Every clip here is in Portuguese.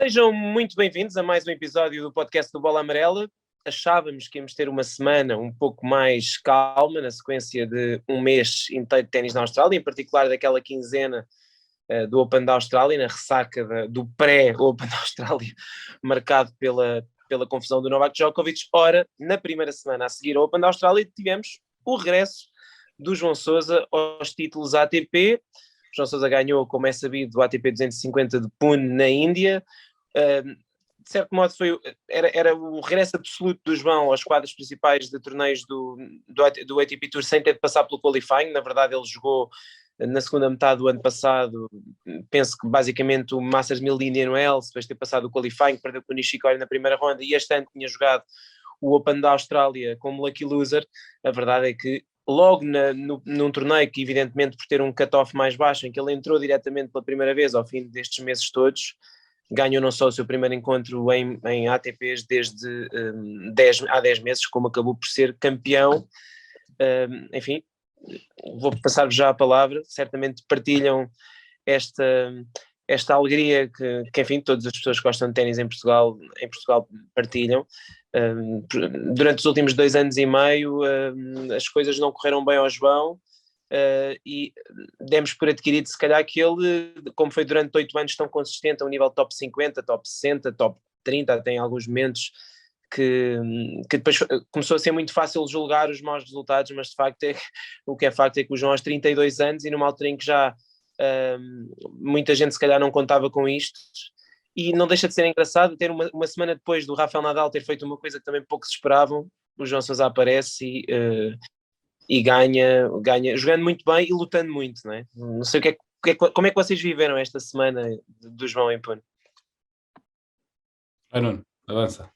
Sejam muito bem-vindos a mais um episódio do podcast do Bola Amarela. Achávamos que íamos ter uma semana um pouco mais calma, na sequência de um mês inteiro de ténis na Austrália, em particular daquela quinzena do Open da Austrália, na ressaca do pré-Open da Austrália, marcado pela confusão do Novak Djokovic. Ora, na primeira semana a seguir ao Open da Austrália, tivemos o regresso do João Sousa aos títulos ATP. João Sousa ganhou, como é sabido, o ATP 250 de Pune, na Índia. De certo modo era o regresso absoluto do João aos quadros principais de torneios do ATP Tour sem ter de passar pelo qualifying. Na verdade ele jogou na segunda metade do ano passado, penso que basicamente o Masters 1000 de Indian Wells, depois de ter passado o qualifying, perdeu com o Nishikori na primeira ronda, e este ano tinha jogado o Open da Austrália como lucky loser. A verdade é que logo num torneio que, evidentemente, por ter um cut-off mais baixo, em que ele entrou diretamente pela primeira vez ao fim destes meses todos, ganhou não só o seu primeiro encontro em ATPs desde há 10 meses, como acabou por ser campeão. Enfim, vou passar-vos já a palavra. Certamente partilham esta alegria que, enfim, todas as pessoas que gostam de ténis em Portugal partilham. Durante os últimos 2 anos e meio as coisas não correram bem ao João, e demos por adquirido se calhar que ele, como foi durante 8 anos tão consistente a um nível top 50, top 60, top 30, até em alguns momentos, que depois começou a ser muito fácil julgar os maus resultados, mas de facto o que é facto é que o João aos 32 anos, e numa altura em que já muita gente se calhar não contava com isto, e não deixa de ser engraçado ter uma semana depois do Rafael Nadal ter feito uma coisa que também pouco se esperavam, o João Sousa aparece e ganha, jogando muito bem e lutando muito, não é? Não sei como é que vocês viveram esta semana do João em Pune? Nuno, avança.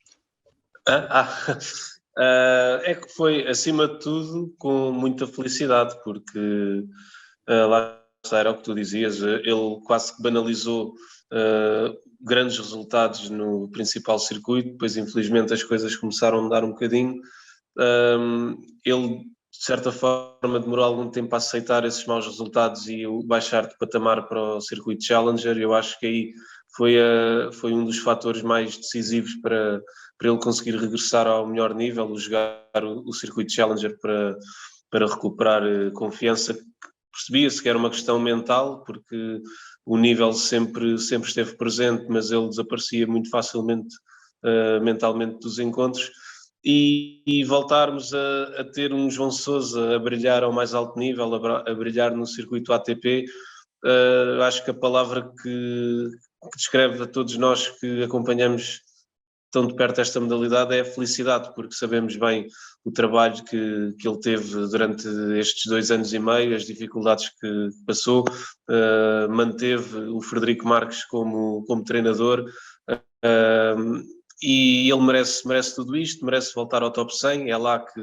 É que foi, acima de tudo, com muita felicidade, porque lá era o que tu dizias, ele quase que banalizou grandes resultados no principal circuito, depois infelizmente as coisas começaram a mudar um bocadinho. Ele, de certa forma, demorou algum tempo a aceitar esses maus resultados e baixar de patamar para o circuito Challenger. Eu acho que aí foi um dos fatores mais decisivos para ele conseguir regressar ao melhor nível, jogar o circuito Challenger para recuperar confiança. Percebia-se que era uma questão mental, porque o nível sempre esteve presente, mas ele desaparecia muito facilmente mentalmente dos encontros. E voltarmos a ter um João Sousa a brilhar ao mais alto nível, a brilhar no circuito ATP, acho que a palavra que descreve a todos nós que acompanhamos tão de perto esta modalidade é a felicidade, porque sabemos bem o trabalho que ele teve durante estes 2 anos e meio, as dificuldades que passou, manteve o Frederico Marques como treinador, e ele merece tudo isto, merece voltar ao top 100, é lá que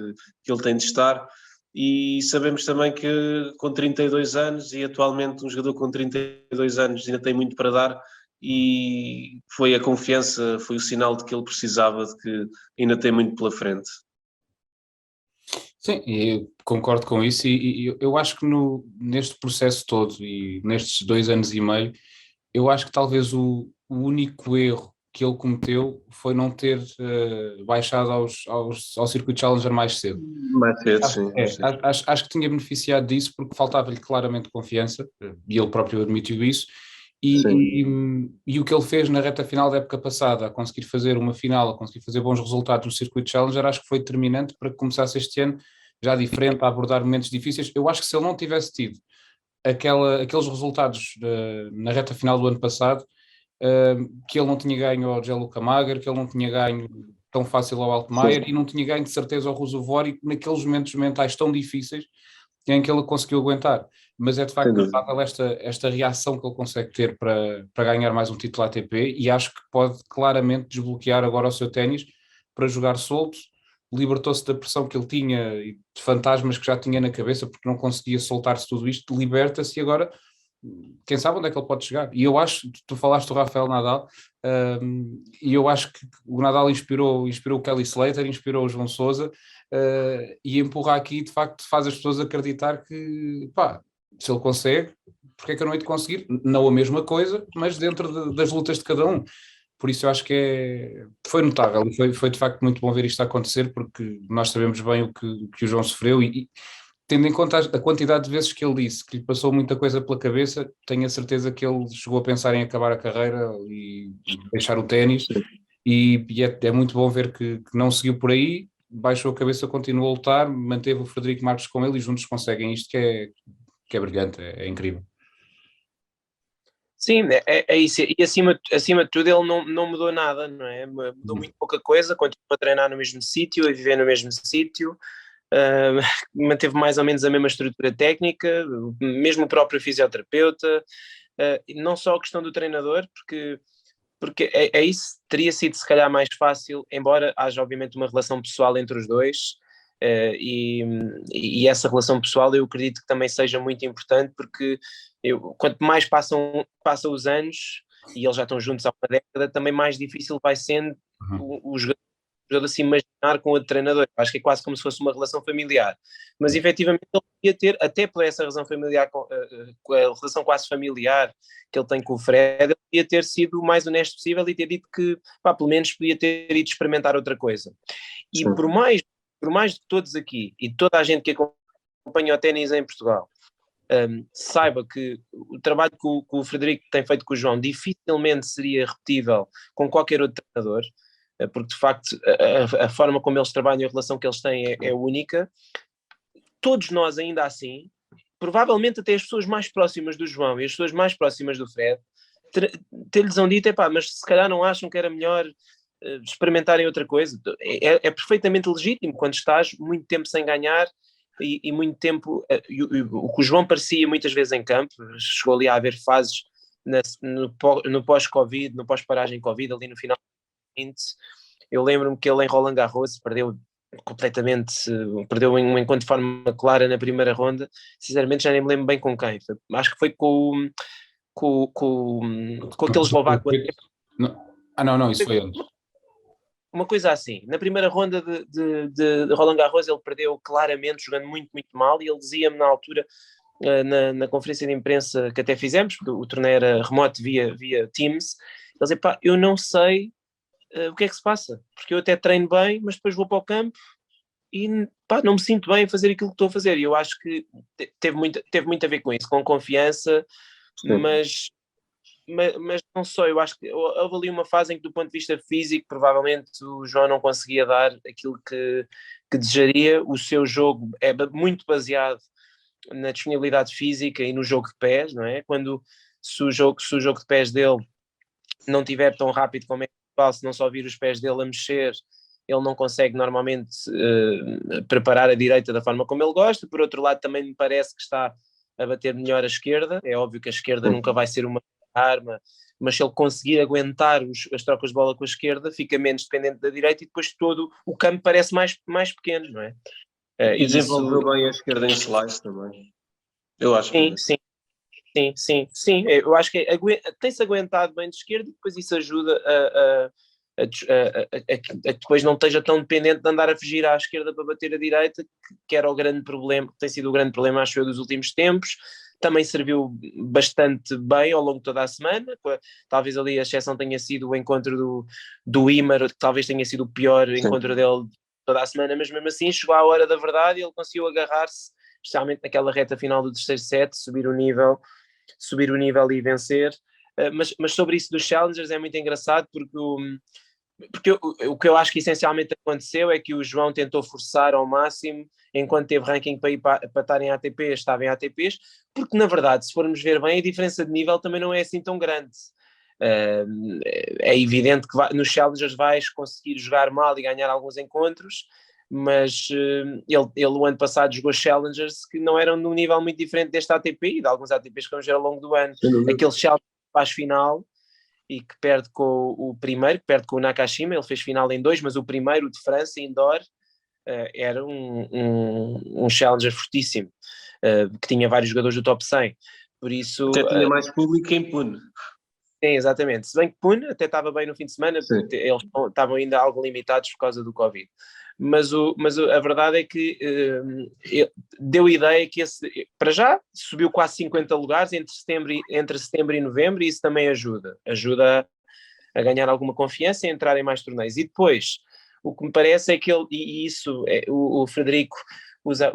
ele tem de estar. E sabemos também que com 32 anos, e atualmente um jogador com 32 anos ainda tem muito para dar, e foi a confiança, foi o sinal de que ele precisava, de que ainda tem muito pela frente. Sim, eu concordo com isso, e eu acho que neste processo todo e nestes 2 anos e meio, eu acho que talvez o único erro que ele cometeu foi não ter baixado ao circuito Challenger mais cedo. Mais cedo, sim. Acho que tinha beneficiado disso, porque faltava-lhe claramente confiança, e ele próprio admitiu isso, e o que ele fez na reta final da época passada, a conseguir fazer uma final, a conseguir fazer bons resultados no circuito Challenger, acho que foi determinante para que começasse este ano já diferente, a abordar momentos difíceis. Eu acho que se ele não tivesse tido aqueles resultados na reta final do ano passado, que ele não tinha ganho ao Gianluca Mager, que ele não tinha ganho tão fácil ao Altmaier, e não tinha ganho de certeza ao Rusovori, naqueles momentos mentais tão difíceis em que ele conseguiu aguentar. Mas é de facto notável esta reação que ele consegue ter para ganhar mais um título ATP, e acho que pode claramente desbloquear agora o seu ténis para jogar solto. Libertou-se da pressão que ele tinha e de fantasmas que já tinha na cabeça, porque não conseguia soltar-se tudo isto, liberta-se, e agora quem sabe onde é que ele pode chegar. E eu acho, tu falaste do Rafael Nadal, e eu acho que o Nadal inspirou o Kelly Slater, inspirou o João Sousa, e empurra aqui, de facto, faz as pessoas acreditar que, pá, se ele consegue, porque é que eu não hei de conseguir? Não a mesma coisa, mas dentro das lutas de cada um. por isso eu acho que foi notável e foi de facto muito bom ver isto acontecer, porque nós sabemos bem o que o João sofreu e tendo em conta a quantidade de vezes que ele disse que lhe passou muita coisa pela cabeça, tenho a certeza que ele chegou a pensar em acabar a carreira e deixar o ténis, e é muito bom ver que não seguiu por aí, baixou a cabeça, continuou a lutar, manteve o Frederico Marques com ele e juntos conseguem isto que é brilhante, é incrível. Sim, é isso. E acima de tudo ele não mudou nada, não é? Mudou muito pouca coisa, continuou a treinar no mesmo sítio, a viver no mesmo sítio, manteve mais ou menos a mesma estrutura técnica, mesmo o próprio fisioterapeuta, não só a questão do treinador, porque é isso, teria sido se calhar mais fácil, embora haja obviamente uma relação pessoal entre os dois, e essa relação pessoal eu acredito que também seja muito importante, porque quanto mais passam os anos, e eles já estão juntos há uma década, também mais difícil vai sendo o jogador se imaginar com outro treinador. Acho que é quase como se fosse uma relação familiar. Mas efetivamente ele podia ter, até por essa razão familiar, com a relação quase familiar que ele tem com o Fred, ele podia ter sido o mais honesto possível e ter dito que, pá, pelo menos podia ter ido experimentar outra coisa. E por mais de todos aqui e toda a gente que acompanha o ténis em Portugal, saiba que o trabalho que o Frederico tem feito com o João dificilmente seria repetível com qualquer outro treinador, porque de facto a forma como eles trabalham e a relação que eles têm é única. Todos nós ainda assim, provavelmente até as pessoas mais próximas do João e as pessoas mais próximas do Fred, ter-lhes dito, epá, mas se calhar não acham que era melhor experimentarem outra coisa. É perfeitamente legítimo quando estás muito tempo sem ganhar e muito tempo, o que o João parecia muitas vezes em campo, chegou ali a haver fases no pós-Covid, no pós-paragem Covid, ali no final do 20, eu lembro-me que ele em Roland Garros perdeu completamente, perdeu um encontro de forma clara na primeira ronda, sinceramente já nem me lembro bem com quem, acho que foi com aquele eslovaco. Não, isso foi antes. Uma coisa assim, na primeira ronda de Roland Garros ele perdeu claramente, jogando muito, muito mal, e ele dizia-me na altura, na conferência de imprensa que até fizemos, porque o torneio era remoto via Teams, ele dizia, pá, eu não sei o que é que se passa, porque eu até treino bem, mas depois vou para o campo e pá, não me sinto bem a fazer aquilo que estou a fazer, e eu acho que teve muito a ver com isso, com confiança, mas não só, eu acho que houve ali uma fase em que do ponto de vista físico provavelmente o João não conseguia dar aquilo que desejaria. O seu jogo é muito baseado na disponibilidade física e no jogo de pés, não é? Se o jogo de pés dele não estiver tão rápido como é que se não só vir os pés dele a mexer, ele não consegue normalmente preparar a direita da forma como ele gosta. Por outro lado, também me parece que está a bater melhor a esquerda. É óbvio que a esquerda nunca vai ser uma arma, mas se ele conseguir aguentar as trocas de bola com a esquerda, fica menos dependente da direita e depois todo o campo parece mais pequeno, não é? E desenvolveu bem a esquerda em slice também. Eu acho que sim. Eu acho que tem-se aguentado bem de esquerda e depois isso ajuda a depois não esteja tão dependente de andar a fugir à esquerda para bater a direita, que era o grande problema, que tem sido o grande problema, acho eu, dos últimos tempos. Também serviu bastante bem ao longo de toda a semana, talvez ali a exceção tenha sido o encontro do Imer, que talvez tenha sido o pior encontro dele toda a semana, mas mesmo assim chegou à hora da verdade e ele conseguiu agarrar-se, especialmente naquela reta final do terceiro set, subir o nível e vencer. Mas sobre isso dos challengers é muito engraçado porque o que eu acho que essencialmente aconteceu é que o João tentou forçar ao máximo, enquanto teve ranking para ir para estar em ATPs, estava em ATPs, porque na verdade, se formos ver bem, a diferença de nível também não é assim tão grande. É evidente que nos Challengers vais conseguir jogar mal e ganhar alguns encontros, mas ele o ano passado jogou Challengers que não eram num nível muito diferente deste ATP e de alguns ATPs que vamos ver ao longo do ano. Aquele Challengers faz final e que perde com o primeiro, que perde com o Nakashima, ele fez final em 2, mas o primeiro, o de França, indoor, era um challenger fortíssimo, que tinha vários jogadores do top 100, por isso... Até tinha mais público em Pune. Sim, exatamente, se bem que Pune até estava bem no fim de semana, porque eles estavam ainda algo limitados por causa do Covid. Mas a verdade é que deu ideia que para já subiu quase 50 lugares entre setembro e novembro, e isso também ajuda a ganhar alguma confiança e a entrar em mais torneios. E depois, o que me parece é que ele, e isso o Frederico usa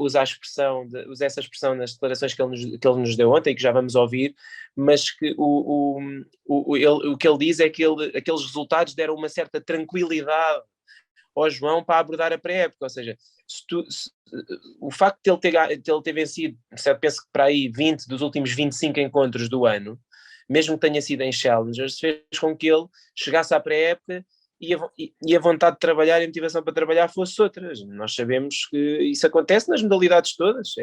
essa expressão nas declarações que ele nos deu ontem, que já vamos ouvir, mas que o que ele diz é que aqueles resultados deram uma certa tranquilidade ao João para abordar a pré-época, ou seja, o facto de ele ter vencido, penso que para aí 20 dos últimos 25 encontros do ano, mesmo que tenha sido em Challengers, fez com que ele chegasse à pré-época e a vontade de trabalhar e a motivação para trabalhar fosse outras. Nós sabemos que isso acontece nas modalidades todas,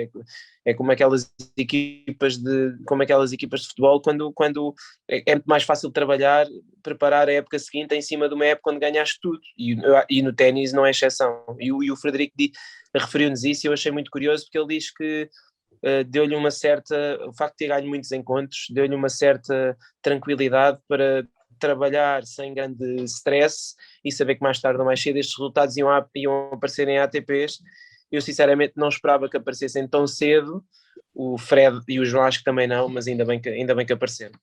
é como aquelas equipas de futebol, quando é muito mais fácil trabalhar, preparar a época seguinte em cima de uma época onde ganhaste tudo, e no ténis não é exceção. E o Frederico referiu-nos isso e eu achei muito curioso, porque ele diz que deu-lhe uma certa, o facto de ter ganho muitos encontros, deu-lhe uma certa tranquilidade para trabalhar sem grande stress e saber que mais tarde ou mais cedo estes resultados iam aparecer em ATPs. Eu sinceramente não esperava que aparecessem tão cedo, o Fred e o João acho que também não, mas ainda bem que apareceram.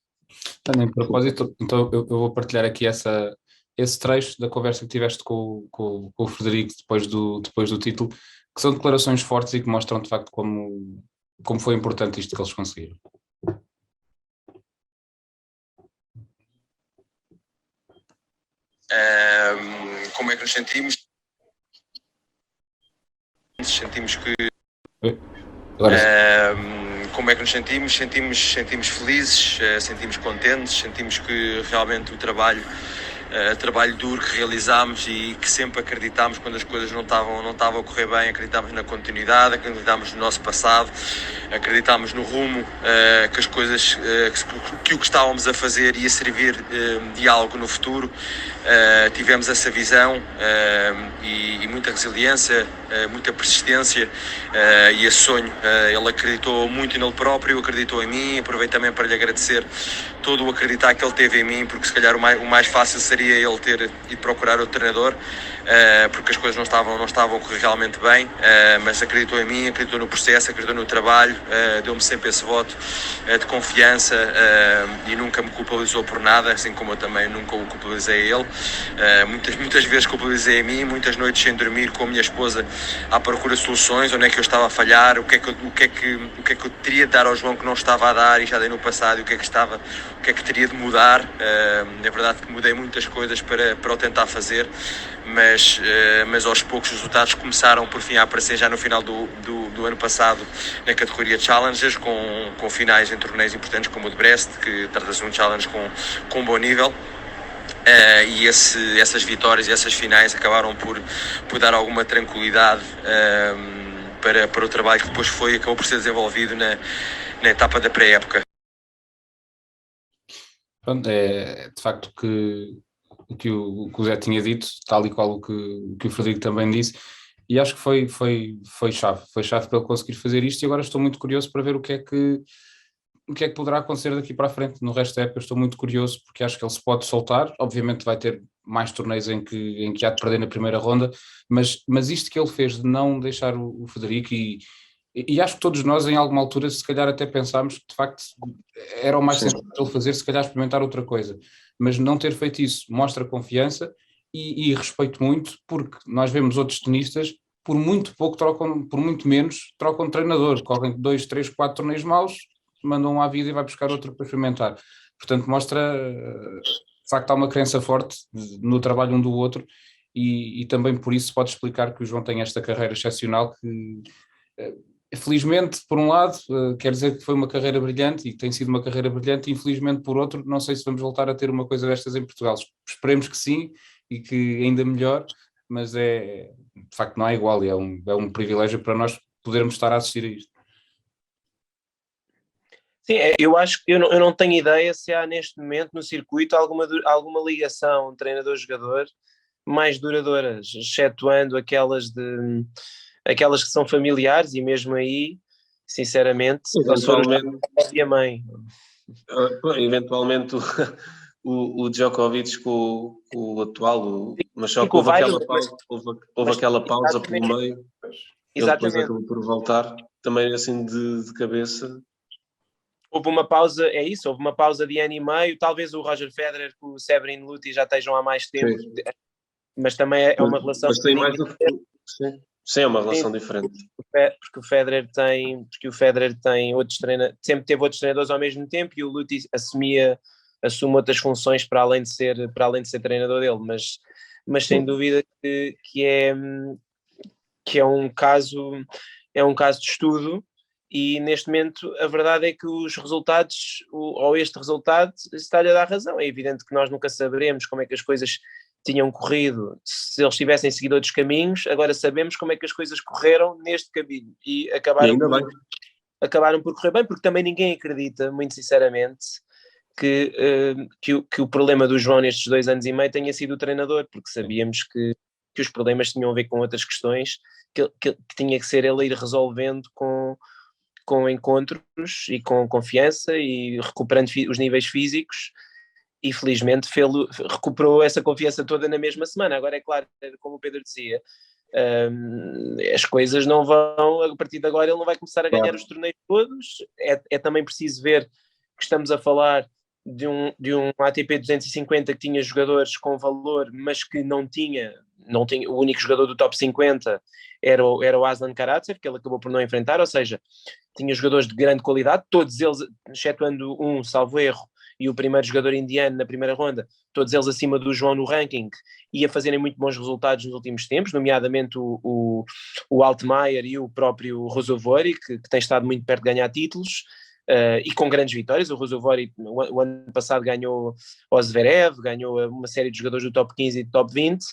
Também, de propósito, então eu vou partilhar aqui esse trecho da conversa que tiveste com o Frederico depois do título, que são declarações fortes e que mostram de facto como foi importante isto que eles conseguiram. Como é que nos sentimos? Sentimos que... como é que nos sentimos? Sentimos felizes, sentimos contentes, sentimos que realmente o trabalho duro que realizámos e que sempre acreditámos quando as coisas não estavam a correr bem, acreditámos na continuidade, acreditámos no nosso passado, acreditámos no rumo, que as coisas, que o que estávamos a fazer ia servir de algo no futuro. Tivemos essa visão e muita resiliência, muita persistência e esse sonho. Ele acreditou muito nele próprio, acreditou em mim. Aproveito também para lhe agradecer todo o acreditar que ele teve em mim, porque se calhar o mais fácil seria ele ter ido procurar outro treinador, porque as coisas não estavam a correr realmente bem, mas acreditou em mim, acreditou no processo, acreditou no trabalho, deu-me sempre esse voto de confiança e nunca me culpabilizou por nada, assim como eu também nunca o culpabilizei a ele. Muitas vezes culpabilizei a mim, muitas noites sem dormir com a minha esposa à procura de soluções, onde é que eu estava a falhar, o que é que eu teria de dar ao João que não estava a dar e já dei no passado, e o que é que teria de mudar. É verdade que mudei muitas coisas para o tentar fazer, mas aos poucos os resultados começaram por fim a aparecer já no final do ano passado na categoria Challengers, com finais em torneios importantes como o de Brest, que trata-se de um challenge com um bom nível. E essas vitórias e essas finais acabaram por dar alguma tranquilidade para o trabalho que depois acabou por ser desenvolvido na etapa da pré-época. Pronto, é de facto o que o Zé tinha dito, tal e qual o que o Frederico também disse, e acho que foi chave para ele conseguir fazer isto, e agora estou muito curioso para ver o que é que poderá acontecer daqui para a frente. No resto da época estou muito curioso, porque acho que ele se pode soltar, obviamente vai ter mais torneios em que há de perder na primeira ronda, mas isto que ele fez de não deixar o Frederico, e acho que todos nós em alguma altura se calhar até pensámos que de facto era o mais sensato ele fazer, se calhar experimentar outra coisa, mas não ter feito isso mostra confiança e respeito muito, porque nós vemos outros tenistas por muito menos trocam de treinador, correm 2, 3, 4 torneios maus, mandam à vida e vai buscar outro para experimentar. Portanto, mostra, de facto, há uma crença forte no trabalho um do outro, e também por isso pode explicar que o João tem esta carreira excepcional que, felizmente, por um lado, quer dizer que foi uma carreira brilhante e tem sido uma carreira brilhante, e infelizmente, por outro, não sei se vamos voltar a ter uma coisa destas em Portugal. Esperemos que sim, e que ainda melhor, mas de facto não é igual, e é um privilégio para nós podermos estar a assistir a isto. Sim, eu acho que eu não tenho ideia se há neste momento no circuito alguma ligação treinador-jogador mais duradouras, excetuando aquelas que são familiares, e mesmo aí, sinceramente, eventualmente a mãe. Eventualmente o Djokovic com o atual, mas só que houve aquela pausa pelo meio. Ele depois acabou por voltar, também assim de cabeça. houve uma pausa, é isso, houve uma pausa de ano e meio, talvez o Roger Federer com o Severin Luthi já estejam há mais tempo, Sim. mas também é uma relação... Mas tem mais do que... Sim, é uma relação diferente. Porque o Federer tem outros treinadores, sempre teve outros treinadores ao mesmo tempo, e o Luthi assume outras funções para além de ser treinador dele, mas sem dúvida que é um caso de estudo. E neste momento a verdade é que os resultados, ou este resultado, está-lhe a dar razão. É evidente que nós nunca saberemos como é que as coisas tinham corrido se eles tivessem seguido outros caminhos. Agora sabemos como é que as coisas correram neste caminho e acabaram por correr bem, porque também ninguém acredita, muito sinceramente, que o problema do João nestes 2 anos e meio tenha sido o treinador, porque sabíamos que os problemas tinham a ver com outras questões que tinha que ser ele a ir resolvendo com encontros e com confiança e recuperando os níveis físicos, e felizmente recuperou essa confiança toda na mesma semana. Agora é claro, como o Pedro dizia, as coisas não vão, a partir de agora ele não vai começar a ganhar os torneios todos, é também preciso ver que estamos a falar de um ATP 250 que tinha jogadores com valor, mas que não tinha o único jogador do top 50 era o Aslan Karatsev, que ele acabou por não enfrentar, ou seja, tinha jogadores de grande qualidade, todos eles, excetuando um, salvo erro, e o primeiro jogador indiano na primeira ronda, todos eles acima do João no ranking, e a fazerem muito bons resultados nos últimos tempos, nomeadamente o Altmaier e o próprio Ruusuvuori, que tem estado muito perto de ganhar títulos, e com grandes vitórias. O Ruusuvuori o ano passado ganhou o Zverev, ganhou uma série de jogadores do top 15 e do top 20,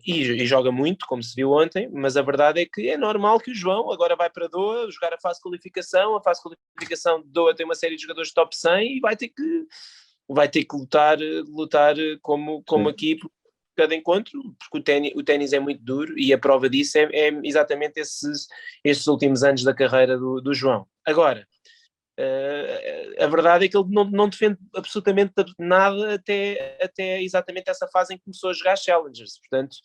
e joga muito, como se viu ontem, mas a verdade é que é normal que o João agora vai para Doha jogar a fase de qualificação. A fase de qualificação de Doha tem uma série de jogadores de top 100 e vai ter que lutar como equipe cada encontro, porque o ténis é muito duro, e a prova disso é exatamente esses últimos anos da carreira do João. Agora, a verdade é que ele não defende absolutamente nada até exatamente essa fase em que começou a jogar Challengers. Portanto,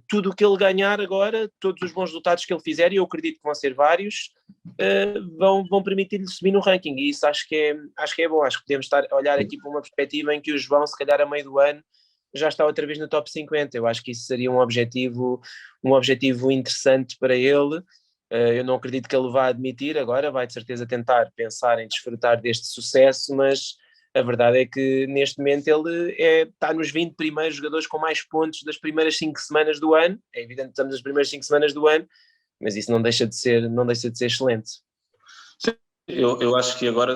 tudo o que ele ganhar agora, todos os bons resultados que ele fizer, e eu acredito que vão ser vários, vão permitir-lhe subir no ranking, e isso acho que é bom. Acho que podemos estar a olhar aqui para uma perspectiva em que o João, se calhar a meio do ano, já está outra vez no top 50. Eu acho que isso seria um objetivo interessante para ele. Eu não acredito que ele vá admitir agora, vai de certeza tentar pensar em desfrutar deste sucesso, mas a verdade é que neste momento ele está nos 20 primeiros jogadores com mais pontos das primeiras 5 semanas do ano. É evidente que estamos nas primeiras 5 semanas do ano, mas isso não deixa de ser excelente. Sim, eu acho que agora,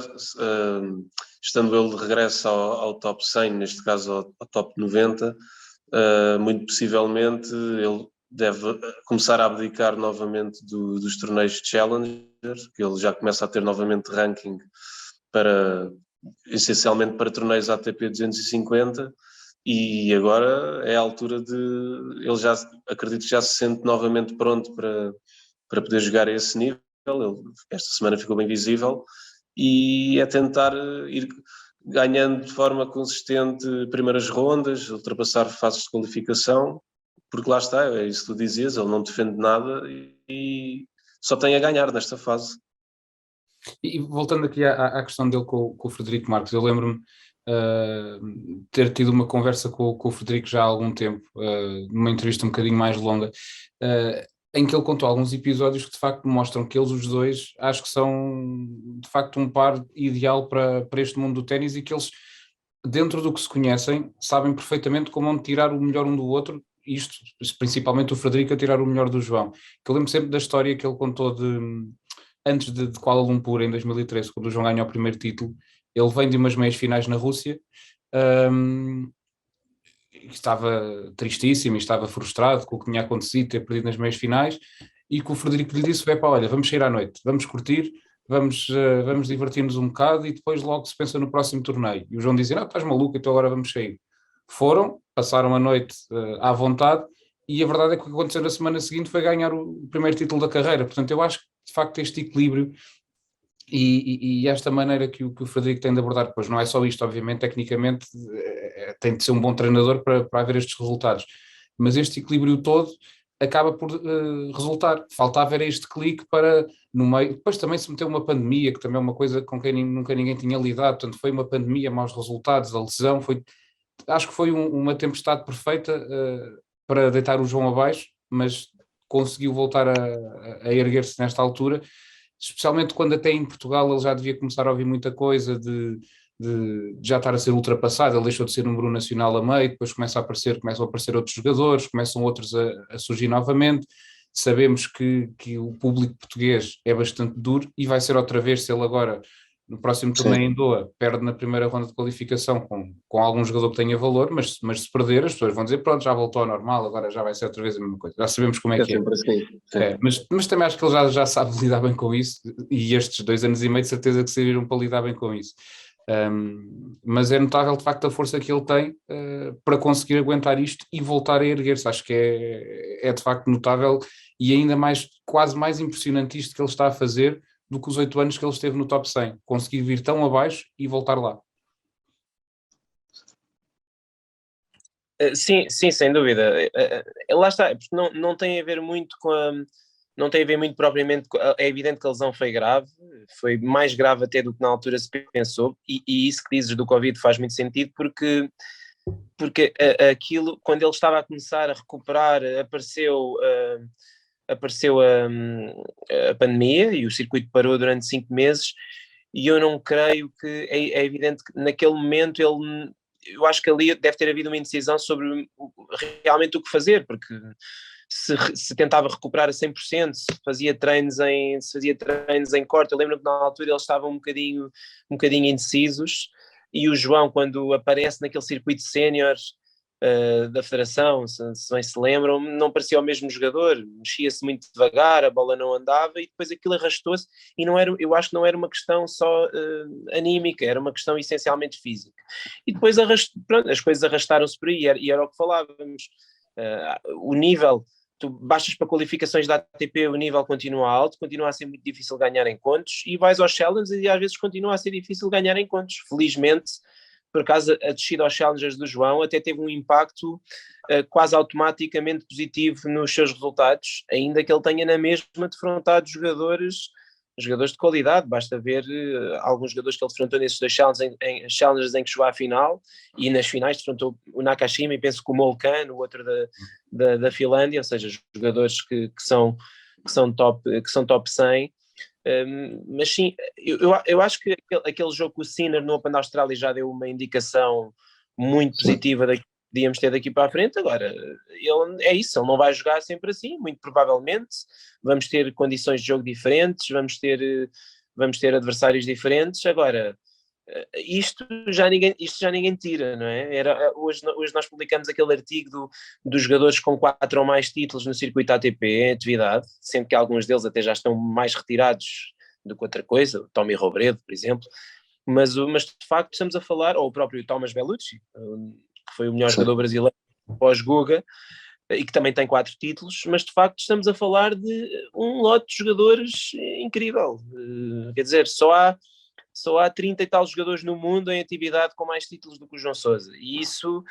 estando ele de regresso ao top 100, neste caso ao top 90, muito possivelmente ele deve começar a abdicar novamente dos torneios de Challenger, que ele já começa a ter novamente ranking essencialmente para torneios ATP 250, e agora é a altura ele acredito que já se sente novamente pronto para poder jogar a esse nível. Ele esta semana ficou bem visível, e é tentar ir ganhando de forma consistente primeiras rondas, ultrapassar fases de qualificação, porque lá está, é isso que tu dizias, ele não defende nada e só tem a ganhar nesta fase. E voltando aqui à questão dele com o Frederico Marques, eu lembro-me ter tido uma conversa com o Frederico já há algum tempo, numa entrevista um bocadinho mais longa, em que ele contou alguns episódios que de facto mostram que eles os dois acho que são de facto um par ideal para este mundo do ténis, e que eles, dentro do que se conhecem, sabem perfeitamente como onde tirar o melhor um do outro, isto principalmente o Frederico a tirar o melhor do João. Que eu lembro sempre da história que ele contou antes de Kuala Lumpur, em 2013, quando o João ganha o primeiro título. Ele vem de umas meias finais na Rússia, estava tristíssimo e estava frustrado com o que tinha acontecido, ter perdido nas meias finais, e que o Frederico lhe disse: olha, vamos sair à noite, vamos curtir, vamos divertir-nos um bocado e depois logo se pensa no próximo torneio. E o João dizia: não, estás maluco, então agora vamos sair. Foram, passaram a noite à vontade, e a verdade é que o que aconteceu na semana seguinte foi ganhar o primeiro título da carreira. Portanto, eu acho que de facto este equilíbrio e esta maneira que o Frederico tem de abordar, depois não é só isto, obviamente, tecnicamente tem de ser um bom treinador para haver estes resultados, mas este equilíbrio todo acaba por resultar. Faltava era este clique para, no meio, depois também se meteu uma pandemia, que também é uma coisa com quem nunca ninguém tinha lidado, portanto foi uma pandemia, maus resultados, a lesão, acho que foi uma tempestade perfeita para deitar o João abaixo, mas conseguiu voltar a erguer-se nesta altura, especialmente quando até em Portugal ele já devia começar a ouvir muita coisa de já estar a ser ultrapassado. Ele deixou de ser número 1 nacional a meio, depois começam a aparecer outros jogadores, começam outros a surgir novamente. Sabemos que o público português é bastante duro e vai ser outra vez, se ele agora, no próximo torneio em Doha, perde na primeira ronda de qualificação com algum jogador que tenha valor, mas se perder, as pessoas vão dizer, pronto, já voltou ao normal, agora já vai ser outra vez a mesma coisa. Já sabemos como é que é. Sempre assim. Mas também acho que ele já sabe lidar bem com isso, e estes 2 anos e meio de certeza que serviram para lidar bem com isso. Mas é notável de facto a força que ele tem para conseguir aguentar isto e voltar a erguer-se. Acho que é de facto notável, e ainda mais, quase mais impressionante isto que ele está a fazer do que os 8 anos que ele esteve no top 100, conseguir vir tão abaixo e voltar lá. Sim, sem dúvida. Lá está, porque não tem a ver muito com não tem a ver muito propriamente. É evidente que a lesão foi grave, foi mais grave até do que na altura se pensou, e isso que dizes do Covid faz muito sentido, porque aquilo, quando ele estava a começar a recuperar, apareceu a pandemia e o circuito parou durante 5 meses, e eu não creio que. É evidente que naquele momento eu acho que ali deve ter havido uma indecisão sobre realmente o que fazer, porque se tentava recuperar a 100%, se fazia treinos em corte. Eu lembro que na altura eles estavam um bocadinho indecisos, e o João, quando aparece naquele circuito sénior da federação, se bem se lembram, não parecia o mesmo jogador, mexia-se muito devagar, a bola não andava, e depois aquilo arrastou-se, e eu acho que não era uma questão só anímica, era uma questão essencialmente física. E depois pronto, as coisas arrastaram-se por aí, e era o que falávamos. O nível, tu baixas para qualificações da ATP, o nível continua alto, continua a ser muito difícil ganhar encontros, e vais aos Challengers e às vezes continua a ser difícil ganhar encontros. Felizmente, por acaso, a descida aos Challengers do João até teve um impacto quase automaticamente positivo nos seus resultados, ainda que ele tenha na mesma defrontado jogadores de qualidade. Basta ver alguns jogadores que ele defrontou nesses 2 Challengers em que chegou à final, e nas finais defrontou o Nakashima, e penso que o Molkan, o outro da Finlândia, ou seja, jogadores que são top 100. Mas sim, eu acho que aquele jogo com o Sinner no Open da Austrália já deu uma indicação muito positiva daquilo que podíamos ter daqui para a frente. Agora, ele não vai jogar sempre assim, muito provavelmente. Vamos ter condições de jogo diferentes, vamos ter adversários diferentes. Agora, isto já ninguém tira, não é? Hoje nós publicamos aquele artigo dos jogadores com 4 ou mais títulos no circuito ATP em atividade, sendo que alguns deles até já estão mais retirados do que outra coisa, o Tommy Robredo, por exemplo, mas de facto estamos a falar, ou o próprio Thomas Bellucci, que foi o melhor jogador brasileiro pós-Guga, e que também tem 4 títulos, mas de facto estamos a falar de um lote de jogadores incrível. Quer dizer, só há 30 e tal jogadores no mundo em atividade com mais títulos do que o João Sousa, e isso,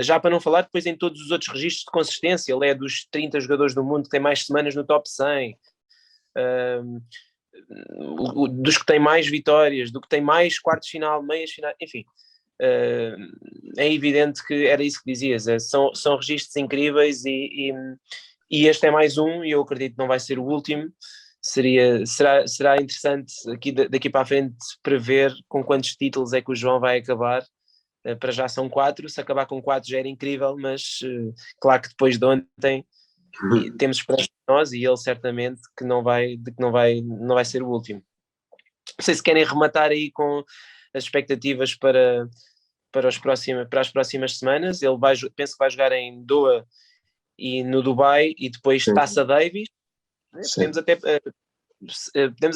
já para não falar depois em todos os outros registros de consistência. Ele é dos 30 jogadores do mundo que tem mais semanas no top 100, dos que tem mais vitórias, do que tem mais quartos de final, meias final, enfim. É evidente que era isso que dizias, são registros incríveis, e este é mais um, e eu acredito que não vai ser o último. Será interessante daqui para a frente prever com quantos títulos é que o João vai acabar. Para já são 4, se acabar com 4 já era incrível, mas claro que depois de ontem temos esperança de nós, e ele certamente que não vai ser o último. Não sei se querem rematar aí com as expectativas para as próximas semanas. Ele penso que vai jogar em Doha e no Dubai, e depois Taça Davis. Podemos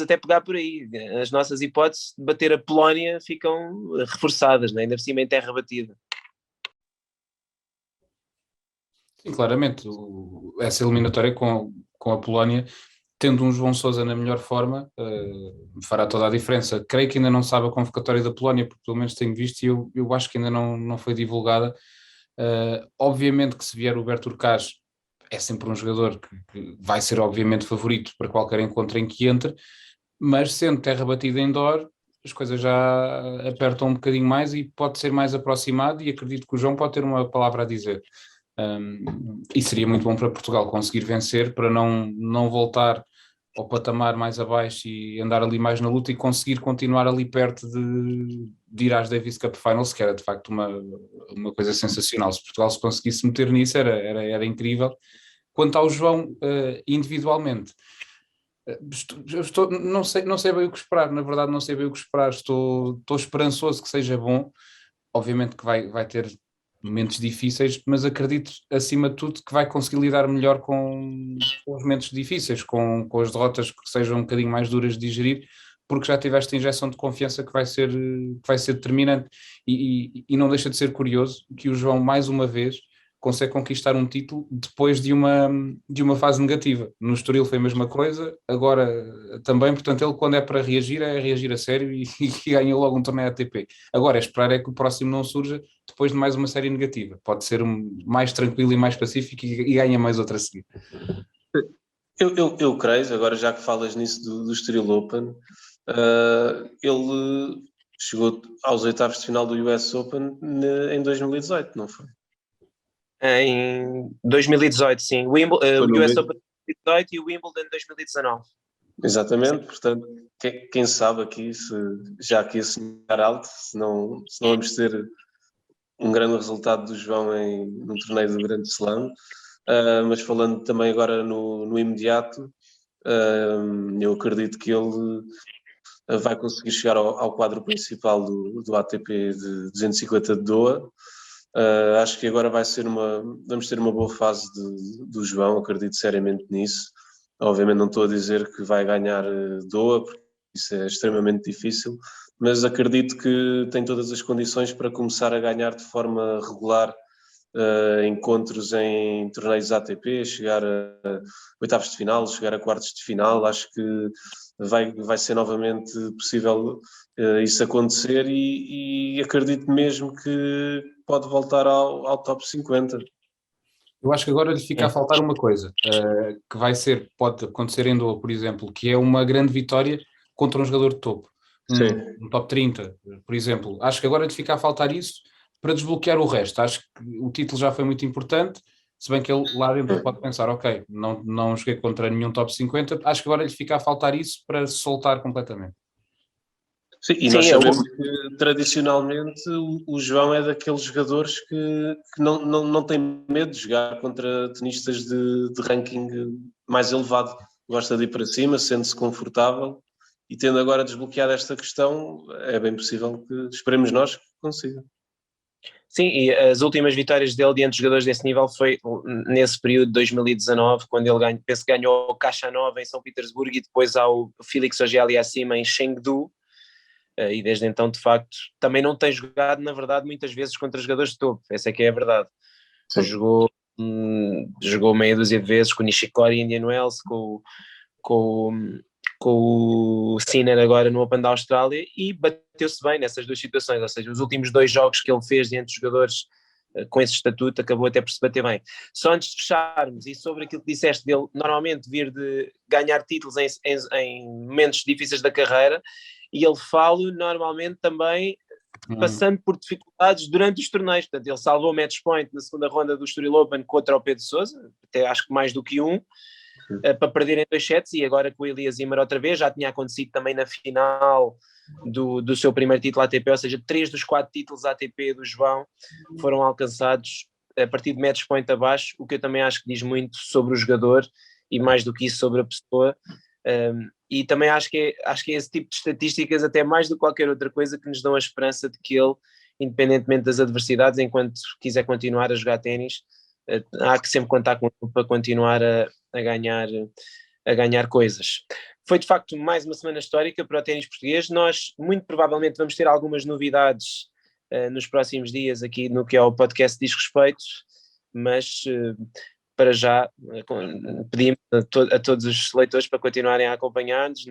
até pegar por aí. As nossas hipóteses de bater a Polónia ficam reforçadas, né? Ainda por cima em terra batida. Sim, claramente. Essa eliminatória com a Polónia, tendo um João Sousa na melhor forma, fará toda a diferença. Creio que ainda não sabe a convocatória da Polónia, porque pelo menos tenho visto, e eu acho que ainda não foi divulgada. Obviamente que se vier o Berto Urcás, é sempre um jogador que vai ser obviamente favorito para qualquer encontro em que entre, mas sendo terra batida indoor, as coisas já apertam um bocadinho mais e pode ser mais aproximado, e acredito que o João pode ter uma palavra a dizer. E seria muito bom para Portugal conseguir vencer, para não voltar ao patamar mais abaixo e andar ali mais na luta e conseguir continuar ali perto de ir às Davis Cup Finals, que era de facto uma coisa sensacional. Se Portugal se conseguisse meter nisso era incrível. Quanto ao João, individualmente, não sei bem o que esperar, na verdade não sei bem o que esperar, estou esperançoso que seja bom, obviamente que vai ter momentos difíceis, mas acredito acima de tudo que vai conseguir lidar melhor com os momentos difíceis, com as derrotas que sejam um bocadinho mais duras de digerir, porque já tive esta injeção de confiança que vai ser determinante, e não deixa de ser curioso que o João mais uma vez consegue conquistar um título depois de uma fase negativa. No Estoril foi a mesma coisa, agora também, portanto ele quando é para reagir, é reagir a sério e ganha logo um torneio ATP. Agora é esperar é que o próximo não surja depois de mais uma série negativa. Pode ser mais tranquilo e mais pacífico e ganha mais outra a seguir. Eu creio, agora já que falas nisso do Estoril Open, ele chegou aos oitavos de final do US Open em 2018, não foi? Em 2018, sim. O US Open 2018 e o Wimbledon 2019. Exatamente, portanto, quem sabe aqui, já aqui a sonhar alto, se não vamos ter um grande resultado do João no torneio do Grande Slam. Mas falando também agora no imediato, eu acredito que ele vai conseguir chegar ao quadro principal do ATP de 250 de Doha. Acho que agora vamos ter uma boa fase do João, acredito seriamente nisso. Obviamente não estou a dizer que vai ganhar Doha, porque isso é extremamente difícil, mas acredito que tem todas as condições para começar a ganhar de forma regular encontros em torneios ATP, chegar a oitavos de final, chegar a quartos de final. Acho que vai ser novamente possível isso acontecer, e acredito mesmo que pode voltar ao top 50. Eu acho que agora lhe fica a faltar uma coisa, que pode acontecer em Doha, por exemplo, que é uma grande vitória contra um jogador de topo, um top 30, por exemplo. Acho que agora lhe fica a faltar isso para desbloquear o resto. Acho que o título já foi muito importante, se bem que ele lá dentro pode pensar, ok, não joguei contra nenhum top 50, acho que agora lhe fica a faltar isso para se soltar completamente. Sim, e nós sabemos que tradicionalmente o João é daqueles jogadores que não tem medo de jogar contra tenistas de ranking mais elevado. Gosta de ir para cima, sente-se confortável, e tendo agora desbloqueado esta questão, é bem possível que, esperemos nós, que consiga. Sim, e as últimas vitórias dele diante de jogadores desse nível foi nesse período de 2019, quando ele penso que ganhou o Caixa Nova em São Petersburgo e depois ao Félix Auger-Aliassime em Chengdu. E desde então, de facto, também não tem jogado, na verdade, muitas vezes contra jogadores de topo, essa é que é a verdade. Jogou meia dúzia de vezes com o Nishikori e Indian Wells, com o Sinner agora no Open da Austrália, e bateu-se bem nessas duas situações, ou seja, os últimos 2 jogos que ele fez diante de jogadores com esse estatuto, acabou até por se bater bem. Só antes de fecharmos, e sobre aquilo que disseste dele, normalmente vir de ganhar títulos em momentos difíceis da carreira, e ele fala normalmente também passando por dificuldades durante os torneios. Portanto, ele salvou o match point na segunda ronda do Estoril Open contra o Pedro Sousa, até acho que mais do que para perder em 2 sets, e agora com o Elias Zimmer outra vez, já tinha acontecido também na final do seu primeiro título ATP, ou seja, 3 dos 4 títulos ATP do João foram alcançados a partir de match point abaixo, o que eu também acho que diz muito sobre o jogador, e mais do que isso sobre a pessoa. E também acho que é esse tipo de estatísticas, até mais do que qualquer outra coisa, que nos dão a esperança de que ele, independentemente das adversidades, enquanto quiser continuar a jogar ténis, há que sempre contar com ele para continuar a ganhar coisas. Foi de facto mais uma semana histórica para o ténis português. Nós muito provavelmente vamos ter algumas novidades nos próximos dias aqui no que é o podcast Diz Respeito, mas para já pedimos a todos os leitores para continuarem a acompanhar-nos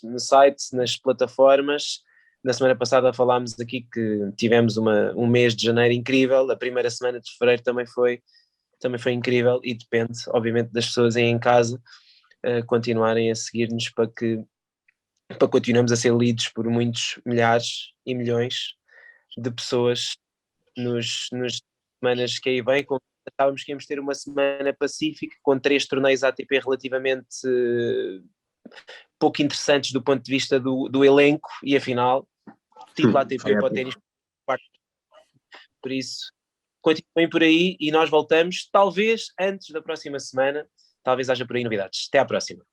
no site, nas plataformas. Na semana passada falámos aqui que tivemos um mês de janeiro incrível, a primeira semana de fevereiro também foi também foi incrível e depende, obviamente, das pessoas aí em casa continuarem a seguir-nos para continuarmos a ser lidos por muitos milhares e milhões de pessoas nos semanas que aí vêm. Achávamos que íamos ter uma semana pacífica com 3 torneios ATP relativamente pouco interessantes do ponto de vista do elenco, e afinal título ATP para o ténis. Por isso continuem por aí e nós voltamos talvez antes da próxima semana, talvez haja por aí novidades. Até à próxima.